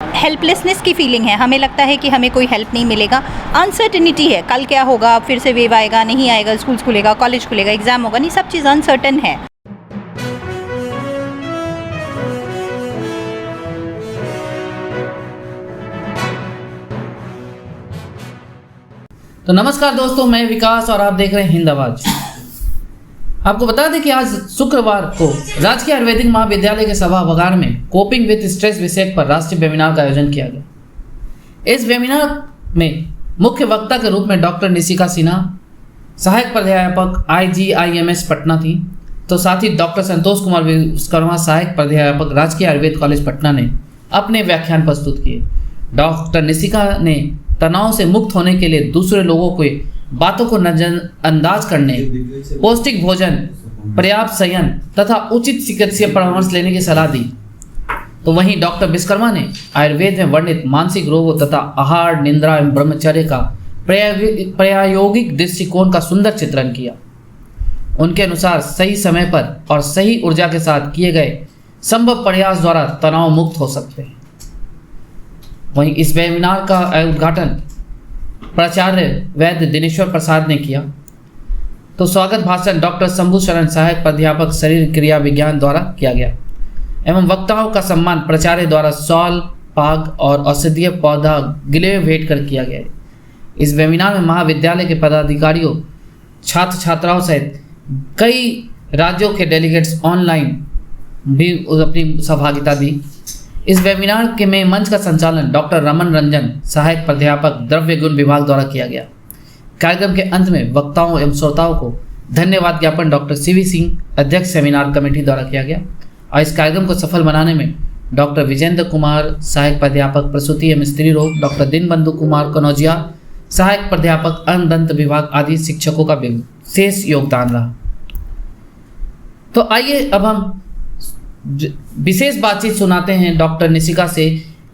Helplessness की feeling है, हमें लगता है कि हमें कोई हेल्प नहीं मिलेगा। अनसर्टेनिटी है, कल क्या होगा, फिर से वेव आएगा नहीं आएगा, स्कूल खुलेगा, कॉलेज खुलेगा, एग्ज़ाम होगा, नहीं, सब चीज़ अनसर्टन है। तो नमस्कार दोस्तों, मैं विकास और आप देख रहे हैं हिंद आवाज। आपको बता दें कि आज शुक्रवार को राजकीय आयुर्वेदिक महाविद्यालय के सभागार में कोपिंग विद स्ट्रेस विषय पर राष्ट्रीय वेबिनार का आयोजन किया गया। इस वेबिनार में मुख्य वक्ता के रूप में डॉक्टर निशिका सिन्हा, सहायक प्राध्यापक IGIMS पटना थी, तो साथ ही डॉक्टर संतोष कुमार विश्वकर्मा, सहायक प्राध्यापक राजकीय आयुर्वेद कॉलेज पटना ने अपने व्याख्यान प्रस्तुत किए। डॉक्टर निशिका ने तनाव से मुक्त होने के लिए दूसरे लोगों के बातों को नजरअंदाज करने, पौष्टिक भोजन, पर्याप्त शयन तथा उचित चिकित्सीय परामर्श लेने की सलाह दी। तो वहीं डॉक्टर विश्वकर्मा ने आयुर्वेद में वर्णित मानसिक रोगों तथा आहार, निद्रा एवं ब्रह्मचर्य का प्रायोगिक दृष्टिकोण का सुंदर चित्रण किया। उनके अनुसार सही समय पर और सही ऊर्जा के साथ किए गए संभव प्रयास द्वारा तनाव मुक्त हो सकते हैं। वहीं इस वेबिनार का उद्घाटन प्राचार्य वैद्य दिनेश्वर प्रसाद ने किया। तो स्वागत भाषण डॉक्टर शंभू शरण, सहायक प्राध्यापक शरीर क्रिया विज्ञान द्वारा किया गया एवं वक्ताओं का सम्मान प्राचार्य द्वारा शॉल, पाग और औषधीय पौधा गिले भेंट कर किया गया। इस वेबिनार में महाविद्यालय के पदाधिकारियों, छात्र छात्राओं सहित कई राज्यों के डेलीगेट्स ऑनलाइन भी अपनी सहभागिता दी। इस वेबिनार के में मंच का संचालन डॉक्टर रमन रंजन, सहायक प्राध्यापक द्रव्य गुण विभाग द्वारा किया गया। कार्यक्रम के अंत में वक्ताओं एवं श्रोताओं को धन्यवाद ज्ञापन डॉक्टर CV सिंह, अध्यक्ष सेमिनार कमेटी द्वारा किया गया। और इस कार्यक्रम को सफल बनाने में डॉक्टर विजेंद्र कुमार, सहायक प्राध्यापक प्रसूति एवं स्त्री रोग, डॉक्टर दीनबंधु कुमार कनौजिया, सहायक प्राध्यापक दंत विभाग आदि शिक्षकों का विशेष योगदान रहा। तो आइए अब हम विशेष बातचीत सुनाते हैं डॉक्टर निशिका से,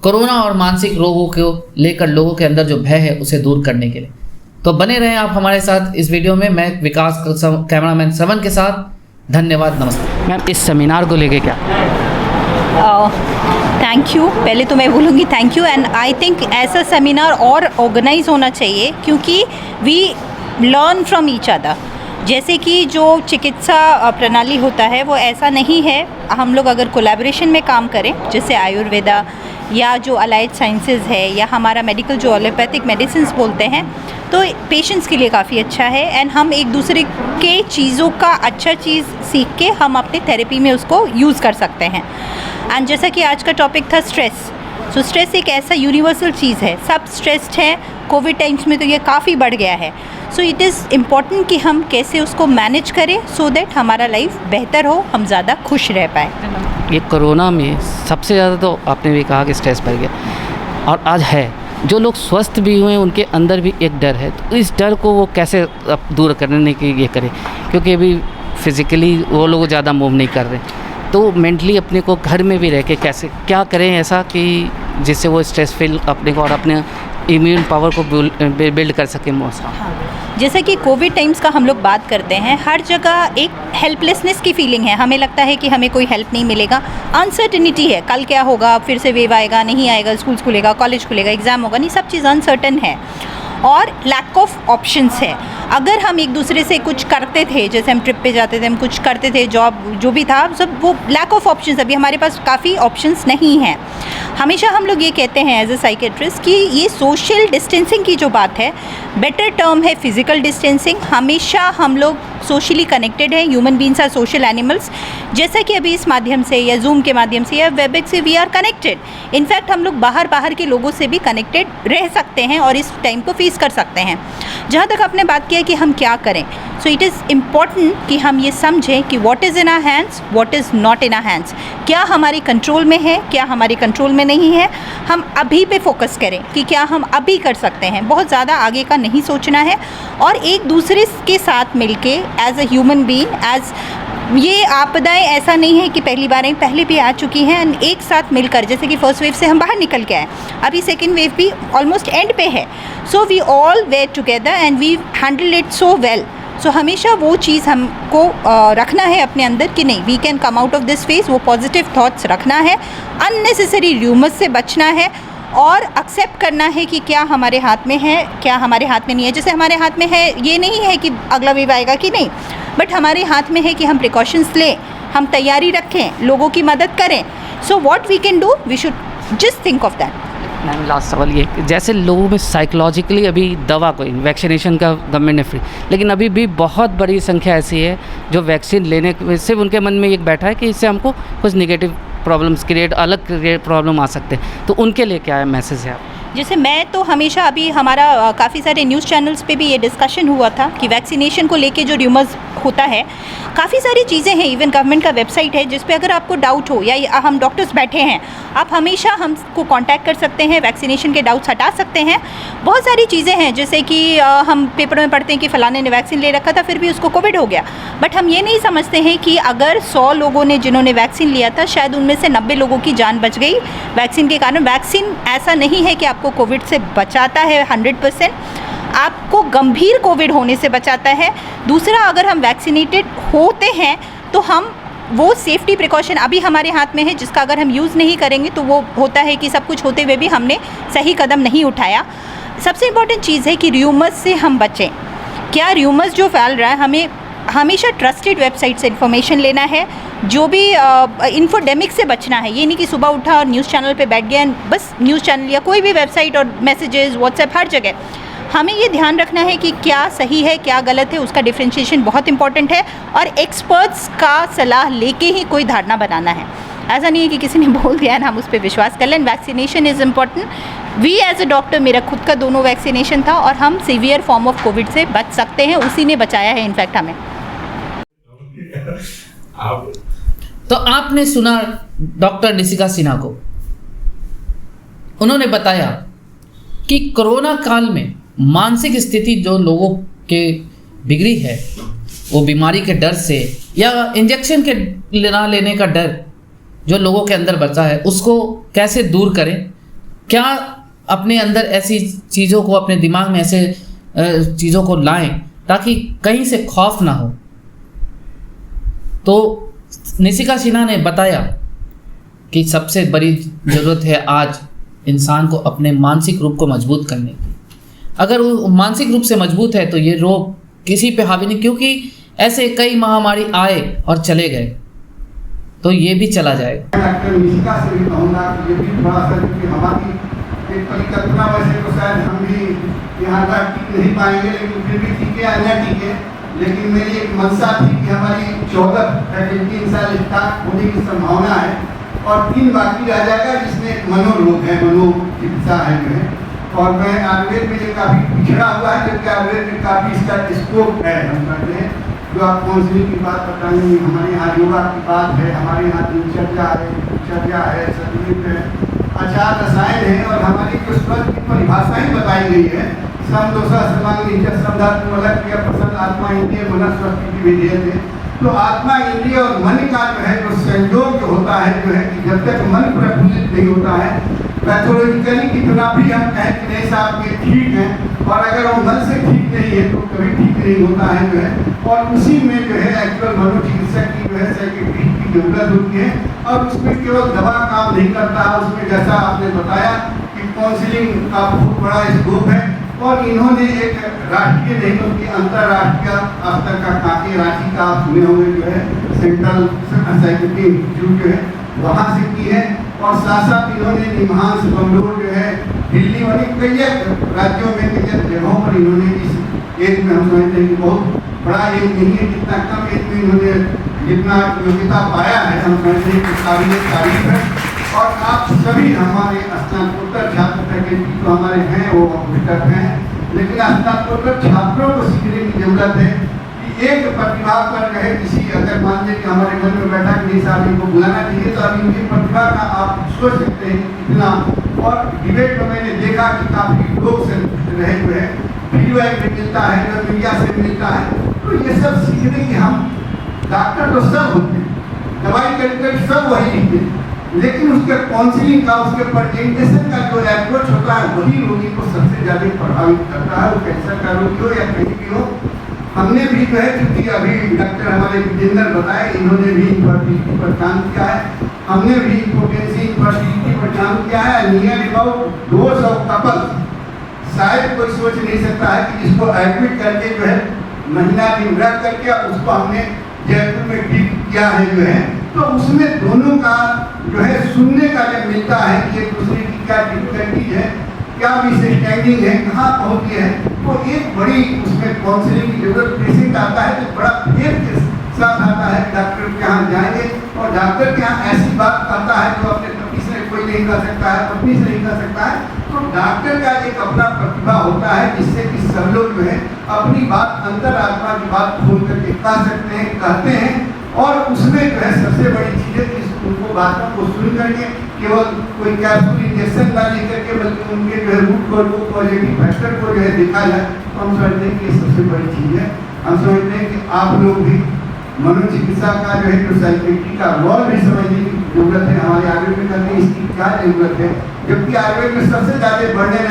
कोरोना और मानसिक रोगों को लेकर लोगों के अंदर जो भय है उसे दूर करने के लिए। तो बने रहें आप हमारे साथ इस वीडियो में। मैं विकास, कैमरामैन श्रवण के साथ। धन्यवाद, नमस्ते। मैम, इस सेमिनार को लेके क्या? थैंक यू, पहले तो मैं बोलूँगी thank you, and I think ऐसा सेमिनार और ऑर्गेनाइज होना चाहिए क्योंकि we learn from each other. जैसे कि जो चिकित्सा प्रणाली होता है वो ऐसा नहीं है, हम लोग अगर कोलैबोरेशन में काम करें, जैसे आयुर्वेदा या जो अलाइड साइंसेज है या हमारा मेडिकल जो एलोपैथिक मेडिसिन्स बोलते हैं, तो पेशेंट्स के लिए काफ़ी अच्छा है। एंड हम एक दूसरे के चीज़ों का अच्छा चीज़ सीख के हम अपने थेरेपी में उसको यूज़ कर सकते हैं। एंड जैसा कि आज का टॉपिक था स्ट्रेस, तो स्ट्रेस एक ऐसा यूनिवर्सल चीज़ है, सब स्ट्रेस्ड हैं। कोविड टाइम्स में तो ये काफ़ी बढ़ गया है। सो इट इज़ इम्पॉर्टेंट कि हम कैसे उसको मैनेज करें सो दैट हमारा लाइफ बेहतर हो, हम ज़्यादा खुश रह पाए। ये कोरोना में सबसे ज़्यादा तो आपने भी कहा कि स्ट्रेस बढ़ गया, और आज है जो लोग स्वस्थ भी हुए उनके अंदर भी एक डर है। तो इस डर को वो कैसे दूर करने की ये करें, क्योंकि अभी फिज़िकली वो लोग ज़्यादा मूव नहीं कर रहे, तो मेंटली अपने को घर में भी रह के कैसे क्या करें ऐसा कि जिससे वो स्ट्रेस फील अपने को और अपने इम्यून पावर को बिल्ड कर सकें मौसम। हाँ, जैसे कि कोविड टाइम्स का हम लोग बात करते हैं, हर जगह एक हेल्पलेसनेस की फीलिंग है, हमें लगता है कि हमें कोई हेल्प नहीं मिलेगा। अनसर्टेनिटी है, कल क्या होगा, फिर से वेव आएगा नहीं आएगा, स्कूल खुलेगा, कॉलेज खुलेगा, एग्ज़ाम होगा, नहीं, सब चीज़ अनसर्टन है। और लैक ऑफ ऑप्शंस है। अगर हम एक दूसरे से कुछ करते थे, जैसे हम ट्रिप पे जाते थे, हम कुछ करते थे, जॉब जो भी था, सब वो लैक ऑफ ऑप्शंस, अभी हमारे पास काफ़ी ऑप्शंस नहीं हैं। हमेशा हम लोग ये कहते हैं एज ए साइकेट्रिस्ट कि ये सोशल डिस्टेंसिंग की जो बात है, बेटर टर्म है फिज़िकल डिस्टेंसिंग। हमेशा हम लोग सोशली कनेक्टेड हैं, human beings are social animals. जैसा कि अभी इस माध्यम से या जूम के माध्यम से या वेबएक्स से वी आर कनेक्टेड। इनफैक्ट हम लोग बाहर के लोगों से भी कनेक्टेड रह सकते हैं और इस टाइम को फेस कर सकते हैं। जहाँ तक आपने बात किया कि हम क्या करें, सो इट इज़ इम्पॉर्टेंट कि हम ये समझें कि what is in our hands, what is not in our hands. क्या हमारे कंट्रोल में है, क्या हमारे कंट्रोल में नहीं है। हम अभी पे फोकस करें कि क्या हम अभी कर सकते हैं, बहुत ज़्यादा आगे का नहीं सोचना है। और एक दूसरे के साथ मिलके as a human being, as ये आपदाएं ऐसा नहीं है कि पहली बार आई, पहले भी आ चुकी हैं। एंड एक साथ मिलकर, जैसे कि फर्स्ट वेव से हम बाहर निकल के आए, अभी सेकेंड वेव भी ऑलमोस्ट एंड पे है। So we all were together and we handle it so well. So हमेशा वो चीज़ हमको रखना है अपने अंदर कि नहीं, we can come out of this phase. वो पॉजिटिव थॉट्स रखना है, अननेसेसरी र्यूमर्स से बचना है और एक्सेप्ट करना है कि क्या हमारे हाथ में है, क्या हमारे हाथ में नहीं है। जैसे हमारे हाथ में है, ये नहीं है कि अगला वेव आएगा कि नहीं, बट हमारे हाथ में है कि हम प्रिकॉशंस लें, हम तैयारी रखें, लोगों की मदद करें। So what we can do, we should just think of that. Ma'am last सवाल ये कि जैसे लोगों में साइकोलॉजिकली अभी दवा को वैक्सीनेशन का गवर्नमेंट ने फ्री, लेकिन अभी भी बहुत बड़ी संख्या ऐसी है जो वैक्सीन लेने से उनके मन में एक बैठा है कि इससे हमको कुछ निगेटिव प्रॉब्लम्स अलग प्रॉब्लम आ सकते हैं, तो उनके लिए क्या है मैसेज है आप? जैसे मैं तो हमेशा, अभी हमारा काफ़ी सारे न्यूज़ चैनल्स पे भी ये डिस्कशन हुआ था कि वैक्सीनेशन को लेके जो र्यूमर्स होता है, काफ़ी सारी चीज़ें हैं, इवन गवर्नमेंट का वेबसाइट है जिस पे अगर आपको डाउट हो या हम डॉक्टर्स बैठे हैं, आप हमेशा हमको कांटेक्ट कर सकते हैं, वैक्सीनेशन के डाउट्स हटा सकते हैं। बहुत सारी चीज़ें हैं, जैसे कि हम पेपर में पढ़ते हैं कि फ़लाने ने वैक्सीन ले रखा था फिर भी उसको कोविड हो गया, बट हम ये नहीं समझते हैं कि अगर 100 लोगों ने जिन्होंने वैक्सीन लिया था, शायद उनमें से 90 लोगों की जान बच गई वैक्सीन के कारण। वैक्सीन ऐसा नहीं है कि आपको कोविड से बचाता है 100%, आपको गंभीर कोविड होने से बचाता है। दूसरा, अगर हम वैक्सीनेटेड होते हैं तो हम वो सेफ्टी प्रिकॉशन अभी हमारे हाथ में है, जिसका अगर हम यूज़ नहीं करेंगे तो वो होता है कि सब कुछ होते हुए भी हमने सही कदम नहीं उठाया। सबसे इम्पॉर्टेंट चीज़ है कि र्यूमर्स से हम बचें। क्या र्यूमर्स जो फैल रहा है, हमें हमेशा ट्रस्टेड वेबसाइट से इन्फॉर्मेशन लेना है, जो भी इन्फोडेमिक से बचना है। ये नहीं कि सुबह उठा और न्यूज़ चैनल पे बैठ गया, बस न्यूज़ चैनल या कोई भी वेबसाइट और मैसेजेस व्हाट्सएप हर जगह। हमें ये ध्यान रखना है कि क्या सही है क्या गलत है, उसका डिफ्रेंशिएशन बहुत इंपॉर्टेंट है, और एक्सपर्ट्स का सलाह लेके ही कोई धारणा बनाना है। ऐसा नहीं है कि किसी ने बोल दिया ना हम उस पर विश्वास कर लें। Vaccination is important. We as a doctor, मेरा खुद का दोनों वैक्सीनेशन था और हम सीवियर फॉर्म ऑफ कोविड से बच सकते हैं, उसी ने बचाया है इनफैक्ट हमें। तो आपने सुना डॉक्टर निशिका सिन्हा को, उन्होंने बताया कि कोरोना काल में मानसिक स्थिति जो लोगों के बिगड़ी है, वो बीमारी के डर से या इंजेक्शन के ना लेने का डर जो लोगों के अंदर बचा है, उसको कैसे दूर करें। क्या अपने अंदर ऐसी चीज़ों को, अपने दिमाग में ऐसे चीज़ों को लाएं ताकि कहीं से खौफ ना हो। तो निशिका सिन्हा ने बताया कि सबसे बड़ी ज़रूरत है आज इंसान को अपने मानसिक रूप को मजबूत करने की। अगर वो मानसिक रूप से मजबूत है तो ये रोग किसी पे हावी नहीं, क्योंकि ऐसे कई महामारी आए और चले गए, तो ये भी चला जाएगा। डॉक्टर निशिका से भी कहूँगा कि ये भी थोड़ा सा, क्योंकि हमारी एक परिकल्पना वैसे तो शायद हम भी यहाँ तक टिक नहीं पाएंगे, लेकिन फिर भी टिके या न टिके, लेकिन मेरी एक मंशा थी कि हमारी 14 फैकल्टी इन साल स्टार्ट होने की संभावना है और 3 बाकी रह जाएगा, जिसमें मनोरोग है, मनोचिकित्सा है जो है। और मैं आयुर्वेद में जो काफ़ी पिछड़ा हुआ है, जबकि आयुर्वेद में काफ़ी इसका स्कोप है। हम कहते हैं जो आप काउंसलिंग की बात बताएंगे, हमारे यहाँ योगा की बात है, हमारे यहाँ दिनचर्या है, संगीत है, आचार रसायन है, और हमारी जो स्वस्थ की परिभाषाएँ बताई गई है, समदोषा सर्वांग श्रद्धा क्रिया प्रसन्न आत्मा इंद्रिय मन स्वस्थ की विधेयक है। तो आत्मा, इंद्रिय और मन का जो है जो संयोग जो होता है, जो है कि जब तक मन प्रफुल्लित नहीं होता है, पैथोलॉजिकली कितना भी हम कहें कि नहीं साहब ये ठीक है, और अगर वो मन से ठीक नहीं है तो कभी ठीक नहीं होता है जो है। और उसी में जो है एक्चुअल मनोचिकित्सक की जो है साइकियाट्रिस्ट की जरूरत होती है, और उसमें केवल दवा काम नहीं करता है, उसमें जैसा आपने बताया कि काउंसलिंग का बहुत बड़ा स्कोप है। और इन्होंने एक राष्ट्रीय नहीं बल्कि अंतर्राष्ट्रीय स्तर का काफी रांची का आप सुने होंगे जो है सेंट्रल साइकियाट्री इंस्टीट्यूट जो है वहाँ से की है, और साथ साथ इन्होंने निमहांस, बंगलोर जो है, दिल्ली वाली कई राज्यों में कई जगहों पर इन्होंने इस एज में हम समझते हैं कि बहुत बड़ा एज नहीं है, जितना कम एज में इन्होंने जितना योग्यता पाया है, हम समझते हैं कि काबिल तारीफ है। और आप सभी हमारे स्नातकोत्तर छात्र फैकल्टी जो हमारे हैं वो बेहतर हैं, लेकिन स्नातकोत्तर छात्रों को सीखने की जरूरत है कि एक प्रतिभा पर रहे किसी, अगर मान लें कि हमारे मन में बैठा कि नहीं साहब इनको बुलाना चाहिए, तो अब इनकी प्रतिभा का आप सोच सकते हैं कितना। और डिबेट में मैंने देखा कि काफ़ी लोग से रहे हुए हैं, फीडबैक भी मिलता है, जो मीडिया से मिलता है। तो ये सब सीखने की, हम डॉक्टर तो सब होते हैं, दवाई कर सब वही लिखते हैं, लेकिन उसके काउंसलिंग का, उसके प्रेजेंटेशन का जो अप्रोच होता है वही रोगी को सबसे ज़्यादा प्रभावित करता है। वो कैंसर का रोगी हो या कहीं भी हो, हमने भी जो है, क्योंकि अभी डॉक्टर हमारे विजेंद्र बताए, इन्होंने भी इनफर्टिलिटी पर काम किया है, हमने भी इम्पोर्टेंसी इनफर्टिलिटी पर काम किया है। नियर अबाउट 200 कपल, शायद कोई सोच नहीं सकता है कि जिसको एडमिट करके जो है महीना दिन रख करके उसको हमने जयपुर में ट्रीट किया है जो है, तो उसमें दोनों का जो है सुनने का जब मिलता है कि एक दूसरे की क्या डिफिकल्टीज है, क्या मिसअंडरस्टैंडिंग है, कहाँ पहुँची है, तो एक बड़ी उसमें काउंसलिंग की जरूरत। पेशेंट आता है तो बड़ा फेयर के साथ आता है, डॉक्टर के यहाँ जाएंगे और डॉक्टर के यहाँ ऐसी बात कहता है जो अपने पति से कोई नहीं कर सकता है, पत्नी से नहीं कर सकता है, तो डॉक्टर का एक अपना प्रतिभा होता है जिससे कि सब लोग जो है अपनी बात, अंतरात्मा की बात खोल करके कह सकते हैं, कहते हैं। और उसमें जो है सबसे बड़ी चीज़ है कि उनको बातों को सुन करके केवल कोई कैप्सूल इंजेक्शन ना लेकर के, बल्कि उनके जो है रूट को, पॉजिटिव फैक्टर को जो है देखा जाए, तो हम समझते हैं कि ये सबसे बड़ी चीज़ है। हम समझते हैं कि आप लोग भी मनोचिकित्सा का जो है जो साइकेट्री का रोल भी समझने की जरूरत है। हमारे आयुर्वेद में करने इसकी क्या जरूरत है, जबकि आयुर्वेद में सबसे ज़्यादा बर्डन